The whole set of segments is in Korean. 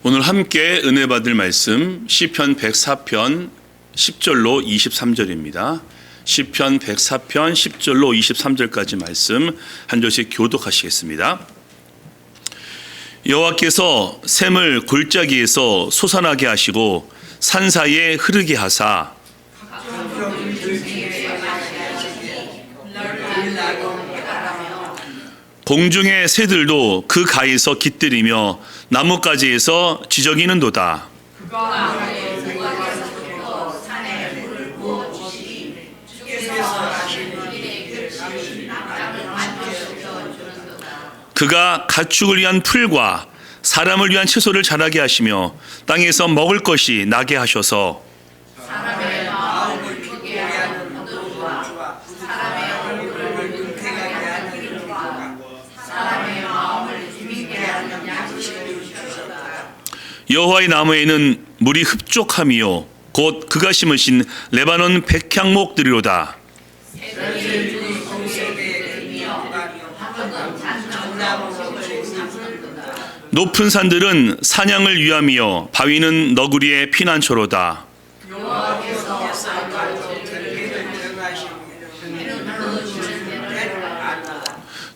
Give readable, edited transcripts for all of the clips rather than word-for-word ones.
오늘 함께 은혜 받을 말씀 시편 104편 10절로 23절입니다. 시편 104편 10절로 23절까지 말씀 한 절씩 교독하시겠습니다. 여호와께서 샘을 골짜기에서 솟아나게 하시고 산 사이에 흐르게 하사 공중의 새들도 그 가에서 깃들이며 나뭇가지에서 지저귀는도다. 그가 가축을 위한 풀과 사람을 위한 채소를 자라게 하시며 땅에서 먹을 것이 나게 하셔서 사람의 마음을 기쁘게 하는 포도주와 사람의 얼굴을 눈탱하게 하는 길과 사람의 마음을 기쁘게 하는 양식을 주셨다. 여호와의 나무에는 물이 흡족함이요 곧 그가 심으신 레바논 백향목들이로다. 높은 산들은 사냥을 위함이요 바위는 너구리의 피난처로다.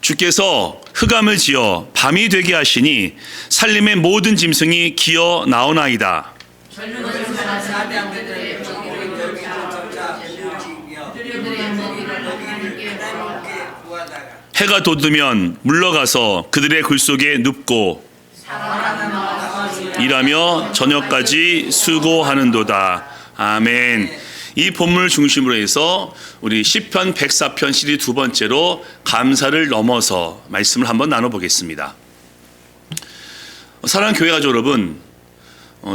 주께서 흑암을 지어 밤이 되게 하시니 살림의 모든 짐승이 기어 나오나이다. 해가 돋으면 물러가서 그들의 굴 속에 눕고 일하며 저녁까지 수고하는도다. 아멘. 이 본문을 중심으로 해서 우리 시편 104편 시리 두 번째로 감사를 넘어서 말씀을 한번 나눠보겠습니다. 사랑하는 교회 가족 여러분,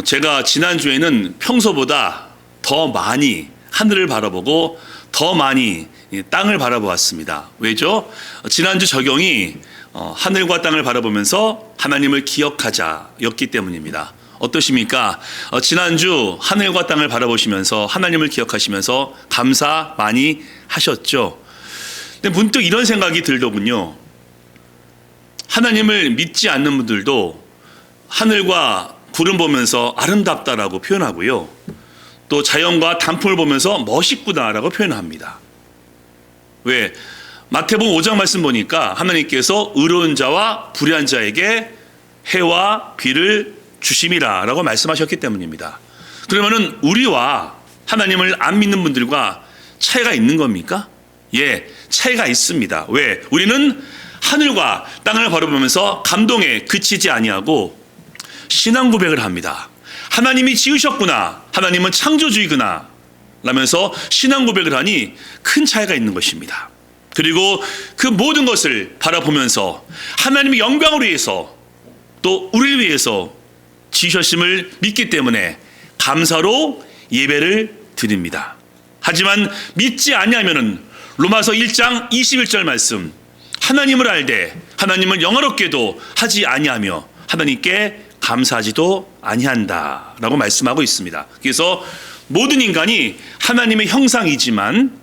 제가 지난주에는 평소보다 더 많이 하늘을 바라보고 더 많이 땅을 바라보았습니다. 왜죠? 지난주 적용이 하늘과 땅을 바라보면서 하나님을 기억하자였기 때문입니다. 어떠십니까? 지난주 하늘과 땅을 바라보시면서 하나님을 기억하시면서 감사 많이 하셨죠? 근데 문득 이런 생각이 들더군요. 하나님을 믿지 않는 분들도 하늘과 구름 보면서 아름답다라고 표현하고요. 또 자연과 단풍을 보면서 멋있구나라고 표현합니다. 왜? 마태복음 5장 말씀 보니까 하나님께서 의로운 자와 불의한 자에게 해와 비를 주심이라 라고 말씀하셨기 때문입니다. 그러면은 우리와 하나님을 안 믿는 분들과 차이가 있는 겁니까? 예, 차이가 있습니다. 왜? 우리는 하늘과 땅을 바라보면서 감동에 그치지 아니하고 신앙 고백을 합니다. 하나님이 지으셨구나. 하나님은 창조주이구나. 라면서 신앙 고백을 하니 큰 차이가 있는 것입니다. 그리고 그 모든 것을 바라보면서 하나님의 영광을 위해서 또 우리를 위해서 지으셨음을 믿기 때문에 감사로 예배를 드립니다. 하지만 믿지 아니하면은 로마서 1장 21절 말씀, 하나님을 알되 하나님을 영화롭게도 하지 아니하며 하나님께 감사하지도 아니한다라고 말씀하고 있습니다. 그래서 모든 인간이 하나님의 형상이지만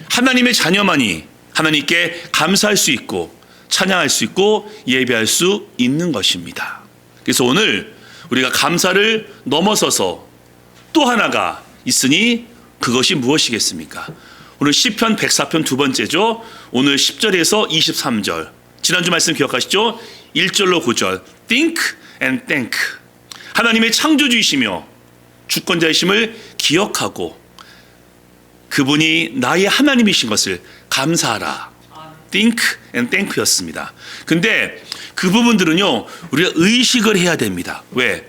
하나님의 자녀만이 하나님께 감사할 수 있고 찬양할 수 있고 예배할 수 있는 것입니다. 그래서 오늘 우리가 감사를 넘어서서 또 하나가 있으니 그것이 무엇이겠습니까? 오늘 시편 104편 두 번째죠. 오늘 10절에서 23절. 지난주 말씀 기억하시죠? 1절로 9절. Think and thank. 하나님의 창조주이시며 주권자이심을 기억하고 그분이 나의 하나님이신 것을 감사하라. Think and thank였습니다. 근데 그 부분들은요, 우리가 의식을 해야 됩니다. 왜?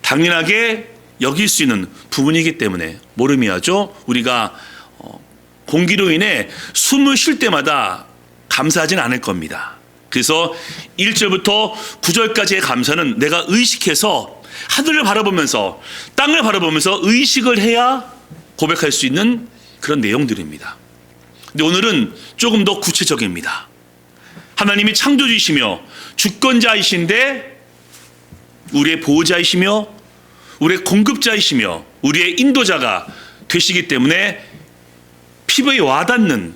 당연하게 여길 수 있는 부분이기 때문에 모름이야죠. 우리가 공기로 인해 숨을 쉴 때마다 감사하진 않을 겁니다. 그래서 1절부터 9절까지의 감사는 내가 의식해서 하늘을 바라보면서 땅을 바라보면서 의식을 해야 고백할 수 있는 그런 내용들입니다. 근데 오늘은 조금 더 구체적입니다. 하나님이 창조주이시며 주권자이신데 우리의 보호자이시며 우리의 공급자이시며 우리의 인도자가 되시기 때문에 피부에 와닿는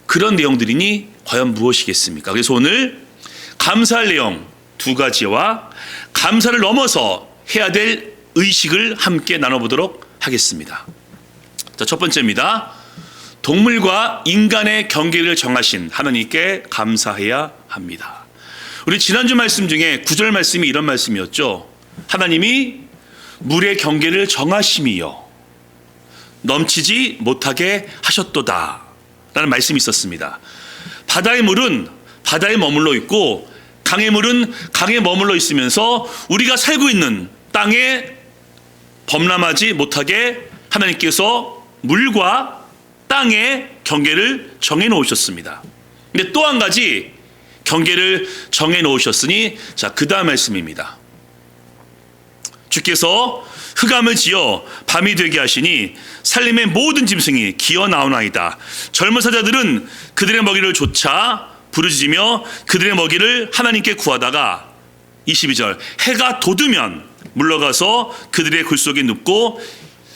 그런 내용들이니 과연 무엇이겠습니까? 그래서 오늘 감사할 내용 두 가지와 감사를 넘어서 해야 될 의식을 함께 나눠보도록 하겠습니다. 자, 첫 번째입니다. 동물과 인간의 경계를 정하신 하나님께 감사해야 합니다. 우리 지난주 말씀 중에 9절 말씀이 이런 말씀이었죠. 하나님이 물의 경계를 정하심이요 넘치지 못하게 하셨도다 라는 말씀이 있었습니다. 바다의 물은 바다에 머물러 있고 강의 물은 강에 머물러 있으면서 우리가 살고 있는 땅에 범람하지 못하게 하나님께서 물과 땅의 경계를 정해 놓으셨습니다. 근데 또 한 가지 경계를 정해 놓으셨으니 자, 그 다음 말씀입니다. 주께서 흑암을 지어 밤이 되게 하시니 살림의 모든 짐승이 기어 나오나이다. 젊은 사자들은 그들의 먹이를 좇아 부르짖으며 그들의 먹이를 하나님께 구하다가 22절 해가 돋으면 물러가서 그들의 굴 속에 눕고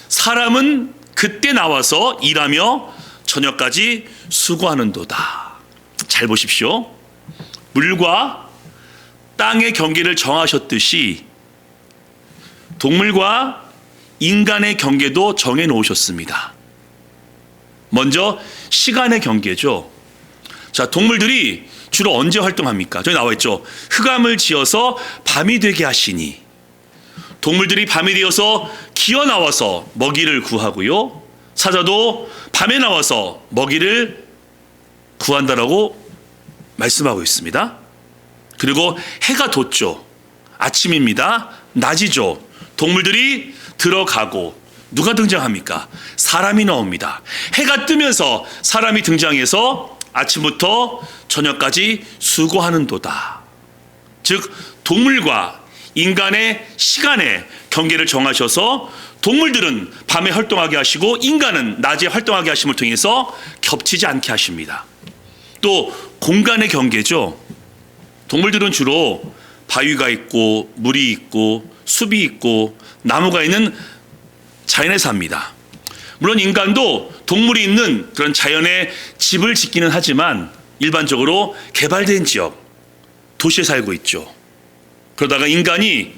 사람은 그때 나와서 일하며 저녁까지 수고하는도다. 잘 보십시오. 물과 땅의 경계를 정하셨듯이 동물과 인간의 경계도 정해 놓으셨습니다. 먼저 시간의 경계죠. 자, 동물들이 주로 언제 활동합니까? 저기 나와 있죠. 흑암을 지어서 밤이 되게 하시니 동물들이 밤이 되어서 기어 나와서 먹이를 구하고요. 사자도 밤에 나와서 먹이를 구한다라고 말씀하고 있습니다. 그리고 해가 돋죠. 아침입니다. 낮이죠. 동물들이 들어가고 누가 등장합니까? 사람이 나옵니다. 해가 뜨면서 사람이 등장해서 아침부터 저녁까지 수고하는도다. 즉 동물과 인간의 시간의 경계를 정하셔서 동물들은 밤에 활동하게 하시고 인간은 낮에 활동하게 하심을 통해서 겹치지 않게 하십니다. 또 공간의 경계죠. 동물들은 주로 바위가 있고 물이 있고 숲이 있고 나무가 있는 자연에 삽니다. 물론 인간도 동물이 있는 그런 자연에 집을 짓기는 하지만 일반적으로 개발된 지역, 도시에 살고 있죠. 그러다가 인간이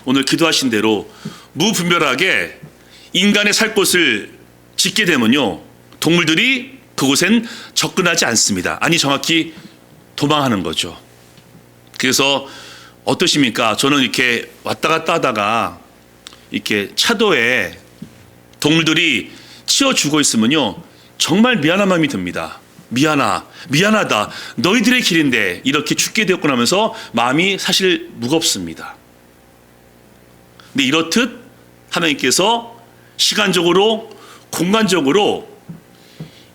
오늘 기도하신 대로 무분별하게 인간의 살 곳을 짓게 되면요, 동물들이 그곳엔 접근하지 않습니다. 아니, 정확히 도망하는 거죠. 그래서 어떠십니까? 저는 이렇게 왔다 갔다 하다가 이렇게 차도에 동물들이 치워 죽어 있으면요, 정말 미안한 마음이 듭니다. 미안하다. 너희들의 길인데 이렇게 죽게 되었구나 하면서 마음이 사실 무겁습니다. 근데 이렇듯 하나님께서 시간적으로, 공간적으로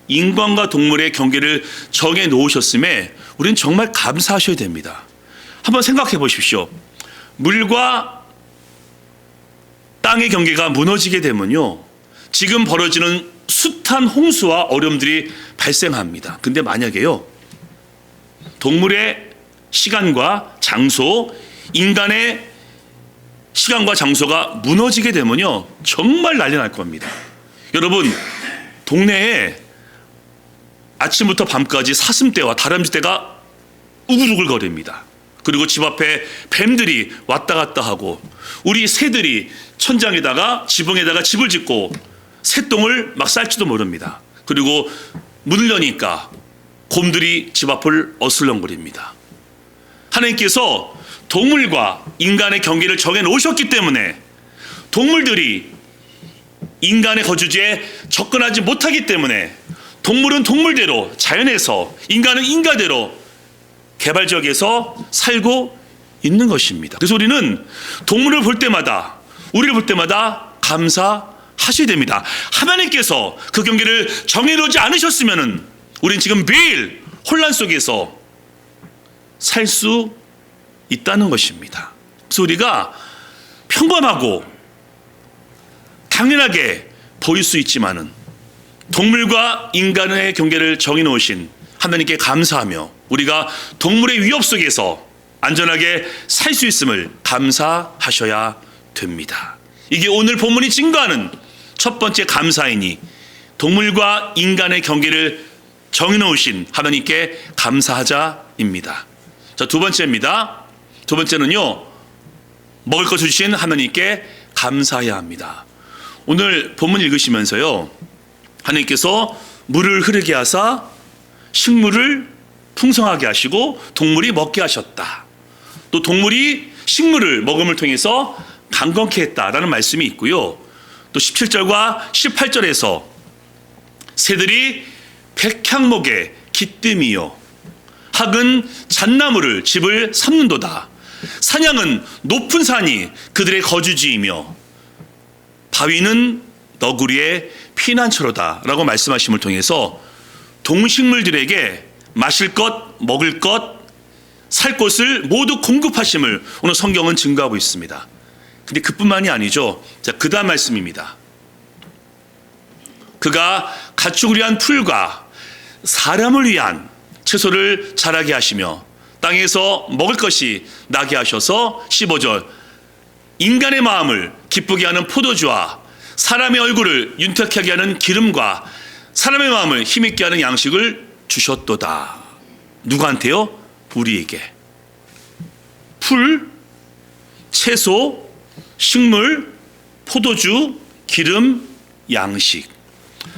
인간과 동물의 경계를 정해 놓으셨음에 우리는 정말 감사하셔야 됩니다. 한번 생각해 보십시오. 물과 땅의 경계가 무너지게 되면요, 지금 벌어지는 숱한 홍수와 어려움들이 발생합니다. 근데 만약에요, 동물의 시간과 장소, 인간의 시간과 장소가 무너지게 되면요, 정말 난리 날 겁니다. 여러분, 동네에 아침부터 밤까지 사슴떼와 다람쥐떼가 우글우글거립니다. 그리고 집 앞에 뱀들이 왔다 갔다 하고 우리 새들이 천장에다가 지붕에다가 집을 짓고 새똥을 막 쌀지도 모릅니다. 그리고 문을 여니까 곰들이 집 앞을 어슬렁거립니다. 하나님께서 동물과 인간의 경계를 정해 놓으셨기 때문에 동물들이 인간의 거주지에 접근하지 못하기 때문에 동물은 동물대로 자연에서, 인간은 인간대로 개발 지역에서 살고 있는 것입니다. 그래서 우리는 동물을 볼 때마다, 우리를 볼 때마다 감사하셔야 됩니다. 하나님께서 그 경계를 정해놓지 않으셨으면 우리는 지금 매일 혼란 속에서 살 수 있다는 것입니다. 그래서 우리가 평범하고 당연하게 보일 수 있지만은 동물과 인간의 경계를 정해놓으신 하나님께 감사하며 우리가 동물의 위협 속에서 안전하게 살 수 있음을 감사하셔야 됩니다. 이게 오늘 본문이 증거하는 첫 번째 감사이니 동물과 인간의 경계를 정해놓으신 하나님께 감사하자입니다. 자, 두 번째입니다. 두 번째는요, 먹을 것을 주신 하나님께 감사해야 합니다. 오늘 본문 읽으시면서요, 하나님께서 물을 흐르게 하사 식물을 풍성하게 하시고 동물이 먹게 하셨다. 또 동물이 식물을 먹음을 통해서 강건케 했다라는 말씀이 있고요. 또 17절과 18절에서 새들이 백향목에 기뜸이요 학은 잣나무를 집을 삼는도다. 사냥은 높은 산이 그들의 거주지이며 바위는 너구리의 피난처로다 라고 말씀하심을 통해서 동식물들에게 마실 것, 먹을 것, 살 곳을 모두 공급하심을 오늘 성경은 증거하고 있습니다. 근데 그뿐만이 아니죠. 자, 그 다음 말씀입니다. 그가 가축을 위한 풀과 사람을 위한 채소를 자라게 하시며 땅에서 먹을 것이 나게 하셔서 15절 인간의 마음을 기쁘게 하는 포도주와 사람의 얼굴을 윤택하게 하는 기름과 사람의 마음을 힘있게 하는 양식을 주셨도다. 누구한테요? 우리에게. 풀, 채소, 식물, 포도주, 기름, 양식.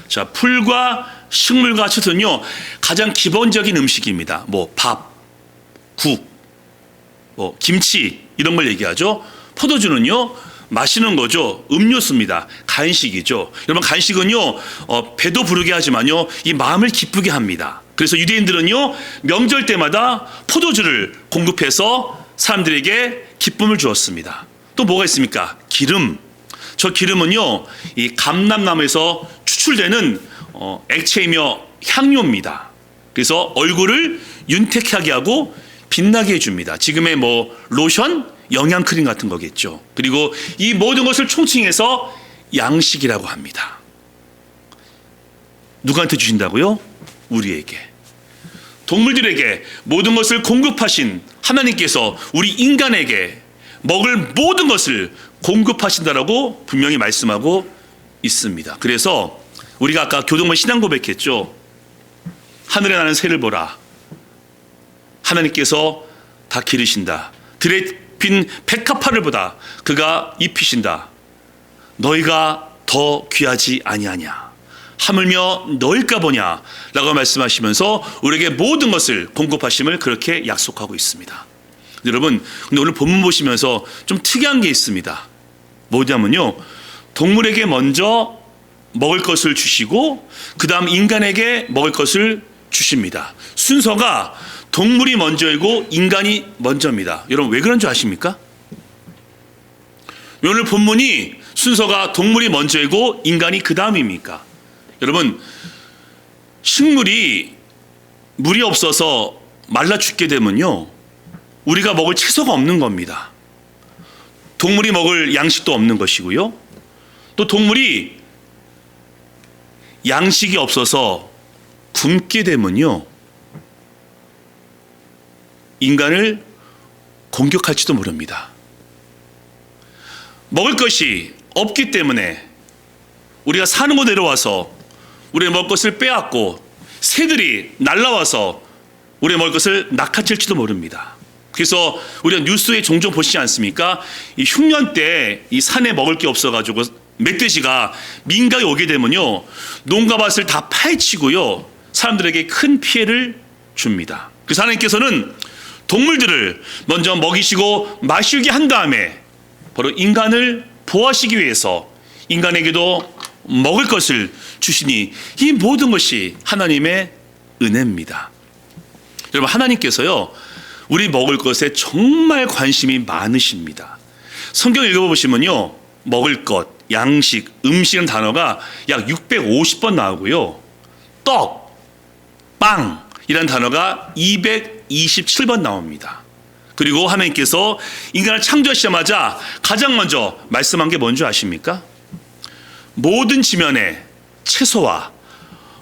자, 풀과 식물과 채소는요, 가장 기본적인 음식입니다. 뭐 밥, 국, 뭐 김치 이런 걸 얘기하죠. 포도주는요, 마시는 거죠. 음료수입니다. 간식이죠. 여러분, 간식은요, 배도 부르게 하지만요, 이 마음을 기쁘게 합니다. 그래서 유대인들은요, 명절 때마다 포도주를 공급해서 사람들에게 기쁨을 주었습니다. 또 뭐가 있습니까? 기름. 저 기름은요, 이 감람나무에서 추출되는 액체이며 향료입니다. 그래서 얼굴을 윤택하게 하고 빛나게 해줍니다. 지금의 뭐 로션, 영양크림 같은 거겠죠. 그리고 이 모든 것을 총칭해서 양식이라고 합니다. 누구한테 주신다고요? 우리에게. 동물들에게 모든 것을 공급하신 하나님께서 우리 인간에게 먹을 모든 것을 공급하신다라고 분명히 말씀하고 있습니다. 그래서 우리가 아까 교동문 신앙 고백했죠. 하늘에 나는 새를 보라. 하나님께서 다 기르신다. 들에 핀 백합화를 보다 그가 입히신다. 너희가 더 귀하지 아니하냐. 하물며 너일까 보냐 라고 말씀하시면서 우리에게 모든 것을 공급하심을 그렇게 약속하고 있습니다. 여러분, 근데 오늘 본문 보시면서 좀 특이한 게 있습니다. 뭐냐면요, 동물에게 먼저 먹을 것을 주시고 그 다음 인간에게 먹을 것을 주십니다. 순서가 동물이 먼저이고 인간이 먼저입니다. 여러분, 왜 그런 줄 아십니까? 오늘 본문이 순서가 동물이 먼저이고 인간이 그 다음입니까? 여러분, 식물이 물이 없어서 말라 죽게 되면요, 우리가 먹을 채소가 없는 겁니다. 동물이 먹을 양식도 없는 것이고요. 또 동물이 양식이 없어서 굶게 되면요, 인간을 공격할지도 모릅니다. 먹을 것이 없기 때문에 우리가 사는 곳 내려와서 우리의 먹을 것을 빼앗고 새들이 날라와서 우리의 먹을 것을 낚아챌지도 모릅니다. 그래서 우리가 뉴스에 종종 보시지 않습니까? 이 흉년 때 이 산에 먹을 게 없어가지고 멧돼지가 민가에 오게 되면요, 농가밭을 다 파헤치고요, 사람들에게 큰 피해를 줍니다. 그래서 하나님께서는 동물들을 먼저 먹이시고 마시게 한 다음에 바로 인간을 보호하시기 위해서 인간에게도 먹을 것을 주시니 이 모든 것이 하나님의 은혜입니다. 여러분, 하나님께서요, 우리 먹을 것에 정말 관심이 많으십니다. 성경 읽어보시면요, 먹을 것, 양식, 음식이라는 단어가 약 650번 나오고요, 떡, 빵이라는 단어가 227번 나옵니다. 그리고 하나님께서 인간을 창조하시자마자 가장 먼저 말씀한 게 뭔지 아십니까? 모든 지면에 채소와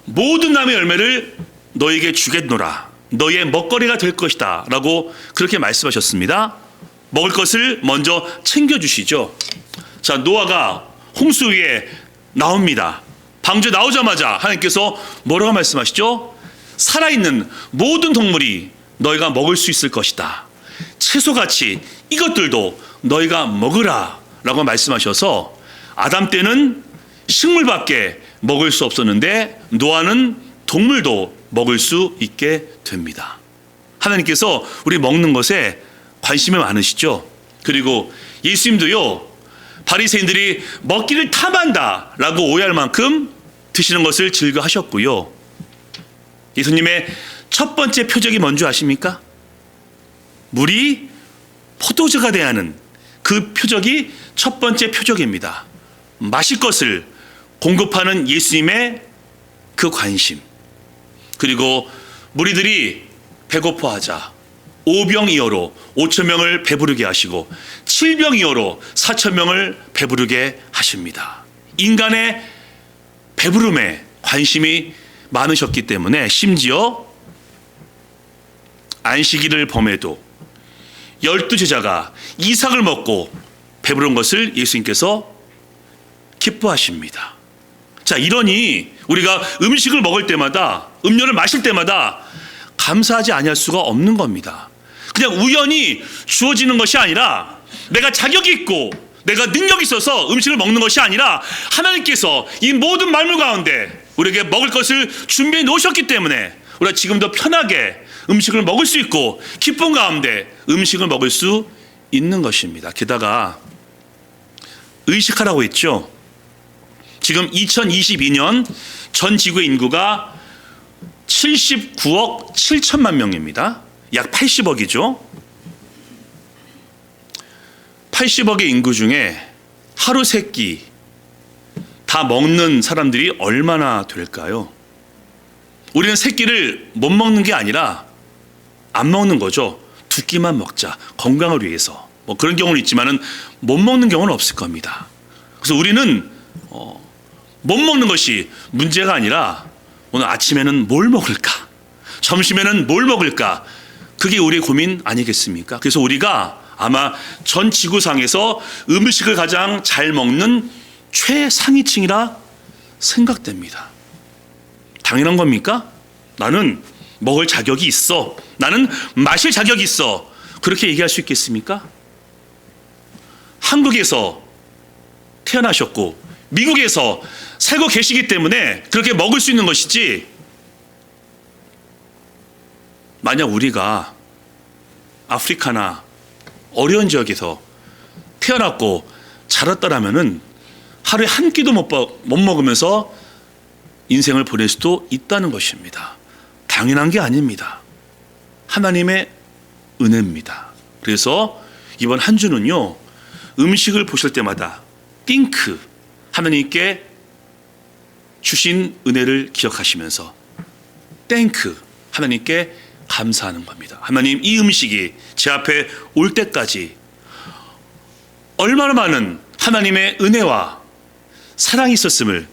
모든 나무의 열매를 너에게 주겠노라. 너의 먹거리가 될 것이다 라고 그렇게 말씀하셨습니다. 먹을 것을 먼저 챙겨주시죠. 자, 노아가 홍수 위에 나옵니다. 방주에 나오자마자 하나님께서 뭐라고 말씀하시죠? 살아있는 모든 동물이 너희가 먹을 수 있을 것이다. 채소같이 이것들도 너희가 먹으라 라고 말씀하셔서 아담 때는 식물밖에 먹을 수 없었는데 노아는 동물도 먹을 수 있게 됩니다. 하나님께서 우리 먹는 것에 관심이 많으시죠. 그리고 예수님도요, 바리새인들이 먹기를 탐한다 라고 오해할 만큼 드시는 것을 즐겨 하셨고요. 예수님의 첫 번째 표적이 뭔지 아십니까? 물이 포도주가 되는 그 표적이 첫 번째 표적입니다. 마실 것을 공급하는 예수님의 그 관심, 그리고 무리들이 배고파하자 5병이어로 5,000명을 배부르게 하시고 7병이어로 4,000명을 배부르게 하십니다. 인간의 배부름에 관심이 많으셨기 때문에 심지어 안식일을 범해도 12제자가 이삭을 먹고 배부른 것을 예수님께서 기뻐하십니다. 자, 이러니 우리가 음식을 먹을 때마다, 음료를 마실 때마다 감사하지 아니할 수가 없는 겁니다. 그냥 우연히 주어지는 것이 아니라 내가 자격이 있고 내가 능력이 있어서 음식을 먹는 것이 아니라 하나님께서 이 모든 만물 가운데 우리에게 먹을 것을 준비해 놓으셨기 때문에 우리가 지금도 편하게 음식을 먹을 수 있고 기쁨 가운데 음식을 먹을 수 있는 것입니다. 게다가 의식하라고 했죠. 지금 2022년 전 지구의 인구가 79억 7천만 명입니다. 약 80억이죠. 80억의 인구 중에 하루 세 끼 다 먹는 사람들이 얼마나 될까요? 우리는 세 끼를 못 먹는 게 아니라 안 먹는 거죠. 두 끼만 먹자, 건강을 위해서. 뭐 그런 경우는 있지만은 못 먹는 경우는 없을 겁니다. 그래서 우리는 못 먹는 것이 문제가 아니라 오늘 아침에는 뭘 먹을까? 점심에는 뭘 먹을까? 그게 우리의 고민 아니겠습니까? 그래서 우리가 아마 전 지구상에서 음식을 가장 잘 먹는 최상위층이라 생각됩니다. 당연한 겁니까? 나는 먹을 자격이 있어. 나는 마실 자격이 있어. 그렇게 얘기할 수 있겠습니까? 한국에서 태어나셨고 미국에서 살고 계시기 때문에 그렇게 먹을 수 있는 것이지, 만약 우리가 아프리카나 어려운 지역에서 태어났고 자랐더라면은 하루에 한 끼도 못 먹으면서 인생을 보낼 수도 있다는 것입니다. 당연한 게 아닙니다. 하나님의 은혜입니다. 그래서 이번 한 주는요, 음식을 보실 때마다 띵크, 하나님께 주신 은혜를 기억하시면서 땡크, 하나님께 감사하는 겁니다. 하나님, 이 음식이 제 앞에 올 때까지 얼마나 많은 하나님의 은혜와 사랑이 있었음을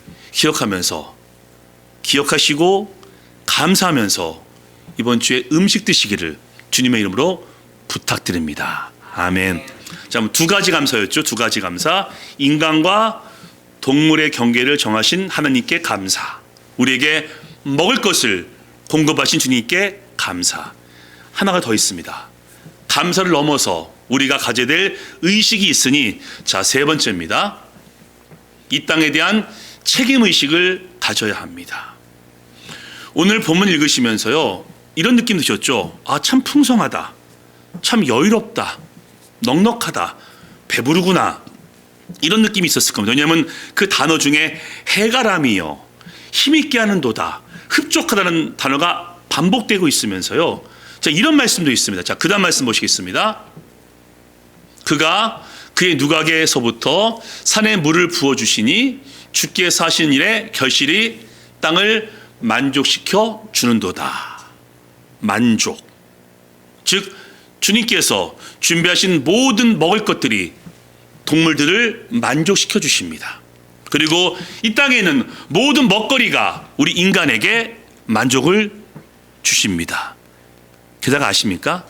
기억하시고 감사하면서 이번 주에 음식 드시기를 주님의 이름으로 부탁드립니다. 아멘. 자, 두 가지 감사였죠. 두 가지 감사. 인간과 동물의 경계를 정하신 하나님께 감사. 우리에게 먹을 것을 공급하신 주님께 감사. 하나가 더 있습니다. 감사를 넘어서 우리가 가져야 될 의식이 있으니, 자, 세 번째입니다. 이 땅에 대한 책임의식을 가져야 합니다. 오늘 본문 읽으시면서요, 이런 느낌 드셨죠? 아, 참 풍성하다, 참 여유롭다, 넉넉하다, 배부르구나, 이런 느낌이 있었을 겁니다. 왜냐하면 그 단어 중에 해가람이요, 힘있게 하는 도다, 흡족하다는 단어가 반복되고 있으면서요, 자, 이런 말씀도 있습니다. 자, 그 다음 말씀 보시겠습니다. 그가 그의 누각에서부터 산에 물을 부어주시니 주께서 하신 일에 결실이 땅을 만족시켜 주는도다. 만족. 즉 주님께서 준비하신 모든 먹을 것들이 동물들을 만족시켜 주십니다. 그리고 이 땅에는 모든 먹거리가 우리 인간에게 만족을 주십니다. 게다가 아십니까?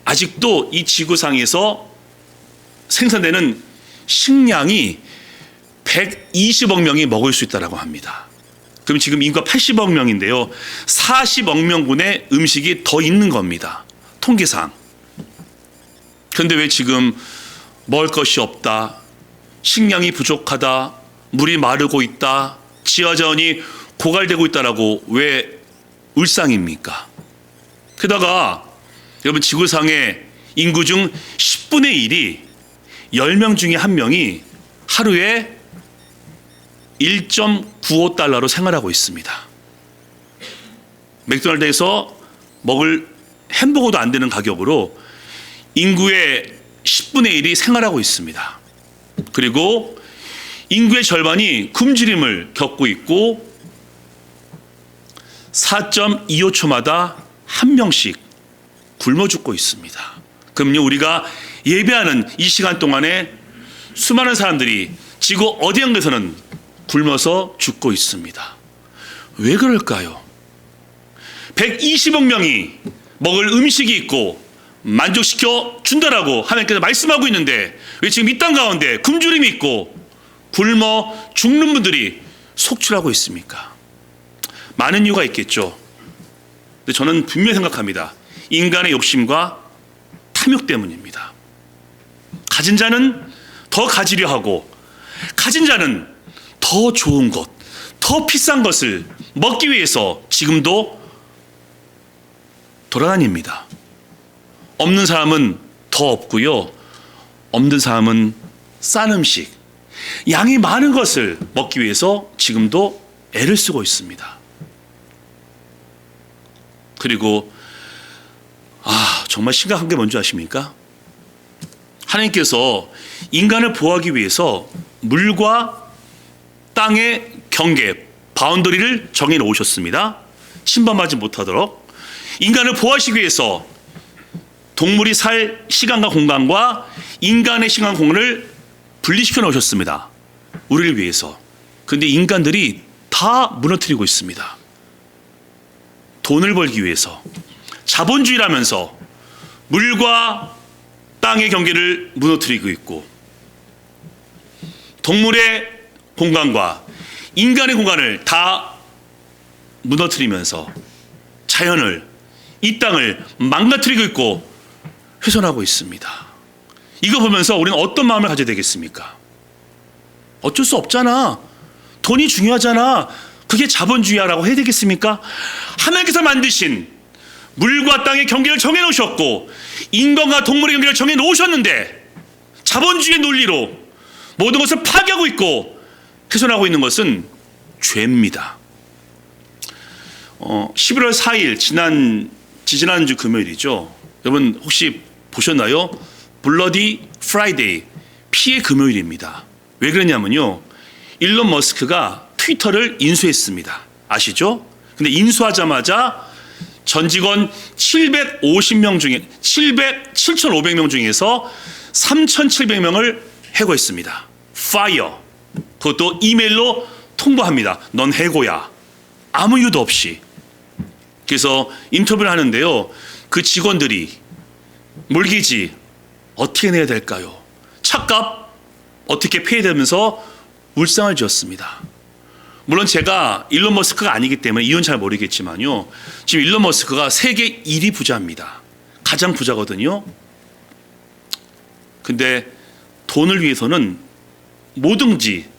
아직도 이 지구상에서 생산되는 식량이 120억 명이 먹을 수 있다고 합니다. 그럼 지금 인구가 80억 명인데요. 40억 명분의 음식이 더 있는 겁니다. 통계상. 그런데 왜 지금 먹을 것이 없다, 식량이 부족하다, 물이 마르고 있다, 지하자원이 고갈되고 있다라고 왜 울상입니까? 게다가 여러분, 지구상의 인구 중 10분의 1이 10명 중에 1명이 하루에 1.95달러로 생활하고 있습니다. 맥도날드에서 먹을 햄버거도 안 되는 가격으로 인구의 10분의 1이 생활하고 있습니다. 그리고 인구의 절반이 굶주림을 겪고 있고 4.25초마다 한 명씩 굶어 죽고 있습니다. 그럼요, 우리가 예배하는 이 시간 동안에 수많은 사람들이 지구 어디 한 곳에서는 굶어서 죽고 있습니다. 왜 그럴까요? 120억 명이 먹을 음식이 있고 만족시켜 준다라고 하나님께서 말씀하고 있는데 왜 지금 이 땅 가운데 굶주림이 있고 굶어 죽는 분들이 속출하고 있습니까? 많은 이유가 있겠죠. 근데 저는 분명히 생각합니다. 인간의 욕심과 탐욕 때문입니다. 가진 자는 더 가지려 하고 가진 자는 더 좋은 것, 더 비싼 것을 먹기 위해서 지금도 돌아다닙니다. 없는 사람은 더 없고요, 없는 사람은 싼 음식, 양이 많은 것을 먹기 위해서 지금도 애를 쓰고 있습니다. 그리고 정말 심각한 게 뭔지 아십니까? 하나님께서 인간을 보호하기 위해서 물과 땅의 경계, 바운더리를 정해 놓으셨습니다. 침범하지 못하도록. 인간을 보호하시기 위해서 동물이 살 시간과 공간과 인간의 시간과 공간을 분리시켜 놓으셨습니다. 우리를 위해서. 그런데 인간들이 다 무너뜨리고 있습니다. 돈을 벌기 위해서 자본주의라면서 물과 땅의 경계를 무너뜨리고 있고 동물의 공간과 인간의 공간을 다 무너뜨리면서 자연을, 이 땅을 망가뜨리고 있고 훼손하고 있습니다. 이거 보면서 우리는 어떤 마음을 가져야 되겠습니까? 어쩔 수 없잖아. 돈이 중요하잖아. 그게 자본주의라고 해야 되겠습니까? 하나님께서 만드신 물과 땅의 경계를 정해놓으셨고 인간과 동물의 경계를 정해놓으셨는데 자본주의의 논리로 모든 것을 파괴하고 있고 훼손하고 있는 것은 죄입니다. 11월 4일 지지난주 금요일이죠. 여러분 혹시 보셨나요? 블러디 프라이데이, 피의 금요일입니다. 왜 그러냐면요, 일론 머스크가 트위터를 인수했습니다. 아시죠? 근데 인수하자마자 전 직원 750명 중에 7,500명 중에서 3,700명을 해고했습니다. 파이어. 그것도 이메일로 통보합니다. 넌 해고야. 아무 이유도 없이. 그래서 인터뷰를 하는데요, 그 직원들이 몰기지 어떻게 내야 될까요? 차값 어떻게 폐해되면서 울상을 지었습니다. 물론 제가 일론 머스크가 아니기 때문에 이유는 잘 모르겠지만요, 지금 일론 머스크가 세계 1위 부자입니다. 가장 부자거든요. 근데 돈을 위해서는 뭐든지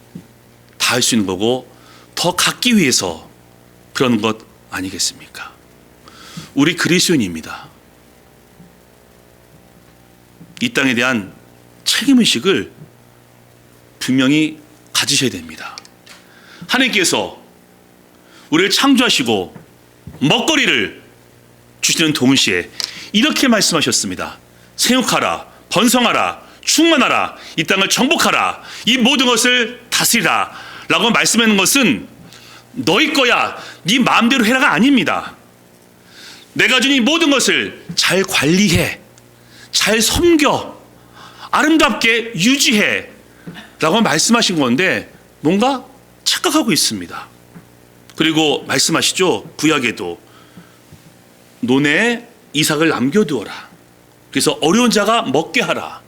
다 할 수 있는 거고 더 갖기 위해서 그런 것 아니겠습니까? 우리 그리스도인입니다. 이 땅에 대한 책임의식을 분명히 가지셔야 됩니다. 하나님께서 우리를 창조하시고 먹거리를 주시는 동시에 이렇게 말씀하셨습니다. 생육하라, 번성하라, 충만하라, 이 땅을 정복하라, 이 모든 것을 다스리라 라고 말씀하는 것은 너희 거야, 네 마음대로 해라가 아닙니다. 내가 준 이 모든 것을 잘 관리해, 잘 섬겨, 아름답게 유지해 라고 말씀하신 건데 뭔가 착각하고 있습니다. 그리고 말씀하시죠, 구약에도 논에 이삭을 남겨두어라. 그래서 어려운 자가 먹게 하라.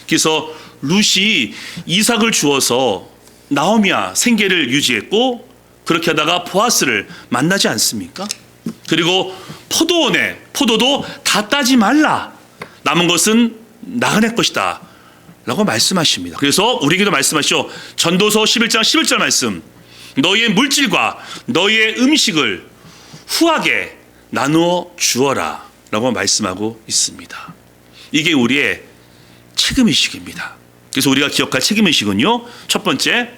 그래서 룻이 이삭을 주어서 나오미와 생계를 유지했고 그렇게 하다가 보아스를 만나지 않습니까? 그리고 포도원에 포도도 다 따지 말라. 남은 것은 나그네 것이다 라고 말씀하십니다. 그래서 우리에게도 말씀하시죠. 전도서 11장 11절 말씀, 너희의 물질과 너희의 음식을 후하게 나누어 주어라 라고 말씀하고 있습니다. 이게 우리의 책임의식입니다. 그래서 우리가 기억할 책임의식은요, 첫 번째,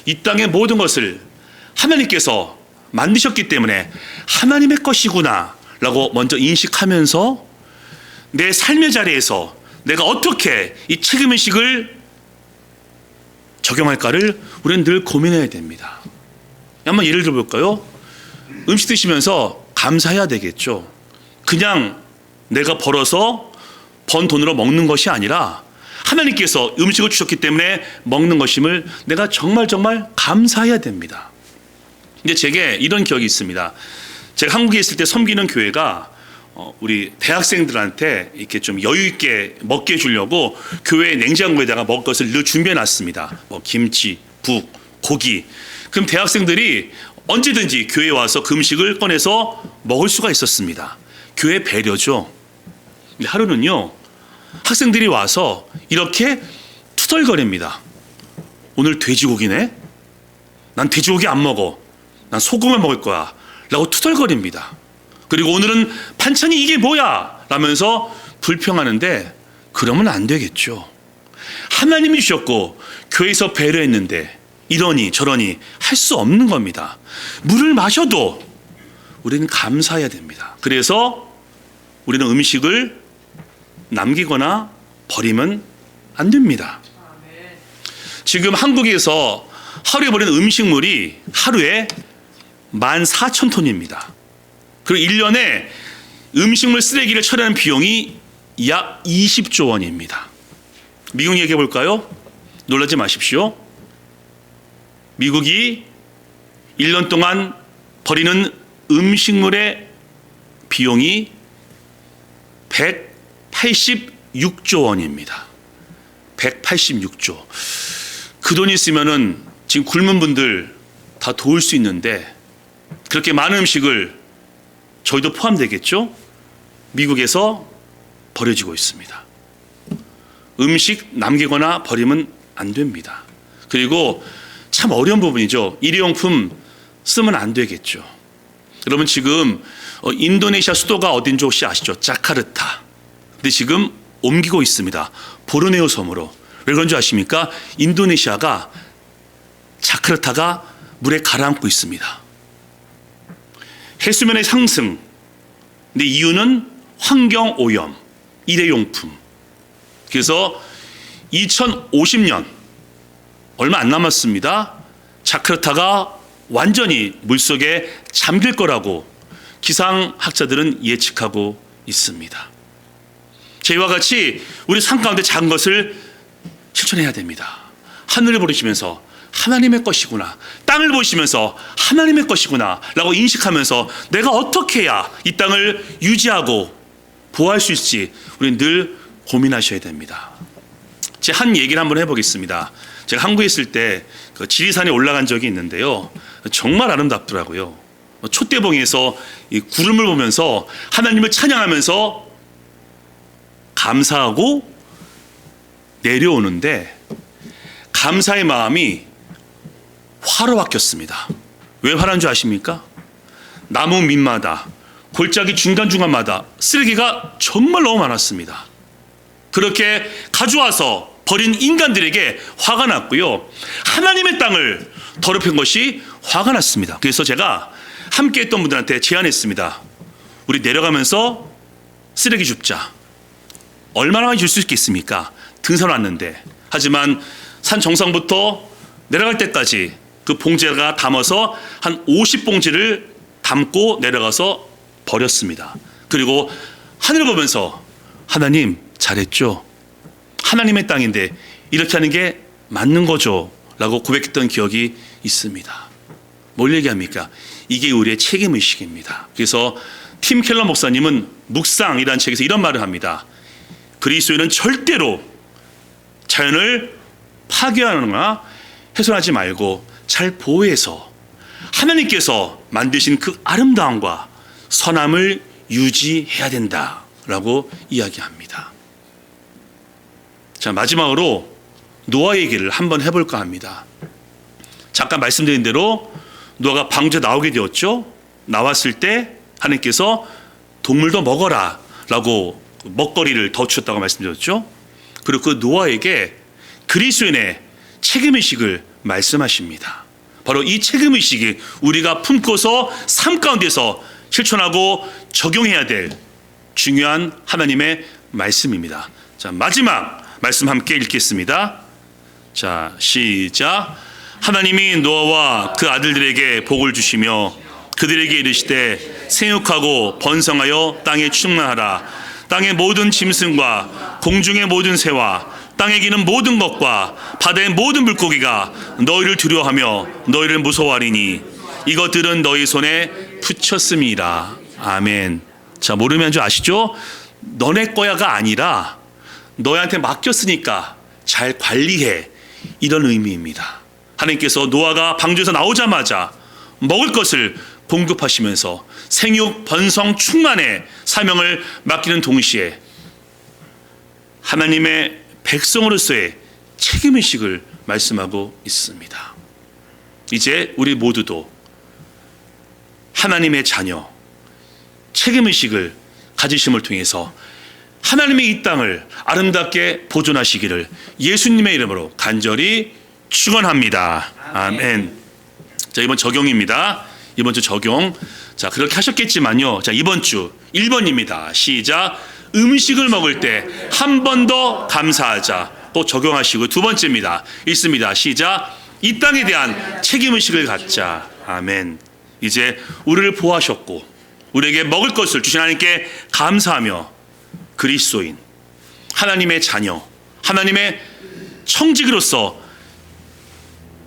이 땅의 모든 것을 하나님께서 만드셨기 때문에 하나님의 것이구나 라고 먼저 인식하면서 내 삶의 자리에서 내가 어떻게 이 책임의식을 적용할까를 우리는 늘 고민해야 됩니다. 한번 예를 들어볼까요? 음식 드시면서 감사해야 되겠죠. 그냥 내가 벌어서 번 돈으로 먹는 것이 아니라 하나님께서 음식을 주셨기 때문에 먹는 것임을 내가 정말 감사해야 됩니다. 근데 제게 이런 기억이 있습니다. 제가 한국에 있을 때 섬기는 교회가 우리 대학생들한테 이렇게 좀 여유 있게 먹게 해주려고 교회 냉장고에다가 먹을 것을 늘 준비해 놨습니다. 뭐 김치, 국, 고기. 그럼 대학생들이 언제든지 교회에 와서 그 음식을 꺼내서 먹을 수가 있었습니다. 교회 배려죠. 근데 하루는요, 학생들이 와서 이렇게 투덜거립니다. 오늘 돼지고기네? 난 돼지고기 안 먹어. 난 소금을 먹을 거야 라고 투덜거립니다. 그리고 오늘은 반찬이 이게 뭐야 라면서 불평하는데, 그러면 안 되겠죠. 하나님이 주셨고 교회에서 배려했는데 이러니 저러니 할 수 없는 겁니다. 물을 마셔도 우리는 감사해야 됩니다. 그래서 우리는 음식을 남기거나 버리면 안 됩니다. 지금 한국에서 하루에 버리는 음식물이 하루에 14,000톤입니다. 그리고 1년에 음식물 쓰레기를 처리하는 비용이 약 20조 원입니다. 미국 얘기해 볼까요? 놀라지 마십시오. 미국이 1년 동안 버리는 음식물의 비용이 186조 원입니다. 186조. 그 돈 있으면은 지금 굶은 분들 다 도울 수 있는데, 그렇게 많은 음식을, 저희도 포함되겠죠? 미국에서 버려지고 있습니다. 음식 남기거나 버리면 안 됩니다. 그리고 참 어려운 부분이죠. 일회용품 쓰면 안 되겠죠. 여러분, 지금 인도네시아 수도가 어딘지 혹시 아시죠? 자카르타. 근데 지금 옮기고 있습니다. 보르네오 섬으로. 왜 그런 줄 아십니까? 인도네시아가, 자카르타가 물에 가라앉고 있습니다. 해수면의 상승. 근데 이유는 환경오염, 일회용품. 그래서 2050년 얼마 안 남았습니다. 자카르타가 완전히 물속에 잠길 거라고 기상학자들은 예측하고 있습니다. 저희와 같이 우리 삶 가운데 작은 것을 실천해야 됩니다. 하늘을 보시면서 하나님의 것이구나, 땅을 보시면서 하나님의 것이구나 라고 인식하면서 내가 어떻게 해야 이 땅을 유지하고 보호할 수 있을지 우리는 늘 고민하셔야 됩니다. 제가 한 얘기를 한번 해보겠습니다. 제가 한국에 있을 때 그 지리산에 올라간 적이 있는데요, 정말 아름답더라고요. 촛대봉에서 이 구름을 보면서 하나님을 찬양하면서 감사하고 내려오는데, 감사의 마음이 화로 바뀌었습니다. 왜 화난 줄 아십니까? 나무 밑마다, 골짜기 중간중간마다 쓰레기가 정말 너무 많았습니다. 그렇게 가져와서 버린 인간들에게 화가 났고요, 하나님의 땅을 더럽힌 것이 화가 났습니다. 그래서 제가 함께 했던 분들한테 제안했습니다. 우리 내려가면서 쓰레기 줍자. 얼마나 많이 줄 수 있겠습니까? 등산 왔는데. 하지만 산 정상부터 내려갈 때까지 그 봉지가 담아서 한 50봉지를 담고 내려가서 버렸습니다. 그리고 하늘을 보면서 하나님 잘했죠? 하나님의 땅인데 이렇게 하는 게 맞는 거죠? 라고 고백했던 기억이 있습니다. 뭘 얘기합니까? 이게 우리의 책임의식입니다. 그래서 팀 켈러 목사님은 묵상이라는 책에서 이런 말을 합니다. 그리스도인은 절대로 자연을 파괴하거나 훼손하지 말고 잘 보호해서 하나님께서 만드신 그 아름다움과 선함을 유지해야 된다라고 이야기합니다. 자, 마지막으로 노아 얘기를 한번 해볼까 합니다. 잠깐 말씀드린 대로 노아가 방주에 나오게 되었죠. 나왔을 때 하나님께서 동물도 먹어라 라고 먹거리를 더 주셨다고 말씀드렸죠. 그리고 그 노아에게 그리스도인의 책임의식을 말씀하십니다. 바로 이 책임의식이 우리가 품고서 삶 가운데서 실천하고 적용해야 될 중요한 하나님의 말씀입니다. 자, 마지막 말씀 함께 읽겠습니다. 자, 시작. 하나님이 노아와 그 아들들에게 복을 주시며 그들에게 이르시되 생육하고 번성하여 땅에 충만하라. 땅의 모든 짐승과 공중의 모든 새와 땅에 기는 모든 것과 바다의 모든 물고기가 너희를 두려워하며 너희를 무서워하리니 이것들은 너희 손에 붙였음이라. 아멘. 자, 모르면 좀 아시죠? 너네 거야가 아니라 너희한테 맡겼으니까 잘 관리해, 이런 의미입니다. 하나님께서 노아가 방주에서 나오자마자 먹을 것을 공급하시면서 생육, 번성, 충만의 사명을 맡기는 동시에 하나님의 백성으로서의 책임의식을 말씀하고 있습니다. 이제 우리 모두도 하나님의 자녀, 책임의식을 가지심을 통해서 하나님의 이 땅을 아름답게 보존하시기를 예수님의 이름으로 간절히 축원합니다. 아멘. 자, 이번 적용입니다. 이번 주 적용. 자, 그렇게 하셨겠지만요. 자, 이번 주 1번입니다. 시작. 음식을 먹을 때 한 번 더 감사하자. 또 적용하시고, 두 번째입니다. 읽습니다. 시작. 이 땅에 대한 책임의식을 갖자. 아멘. 이제 우리를 보호하셨고 우리에게 먹을 것을 주신 하나님께 감사하며 그리스도인, 하나님의 자녀, 하나님의 청지기로서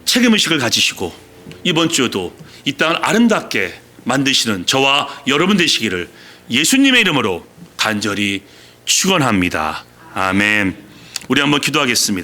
책임의식을 가지시고 이번 주에도 이 땅을 아름답게 만드시는 저와 여러분 되시기를 예수님의 이름으로 간절히 축원합니다. 아멘. 우리 한번 기도하겠습니다.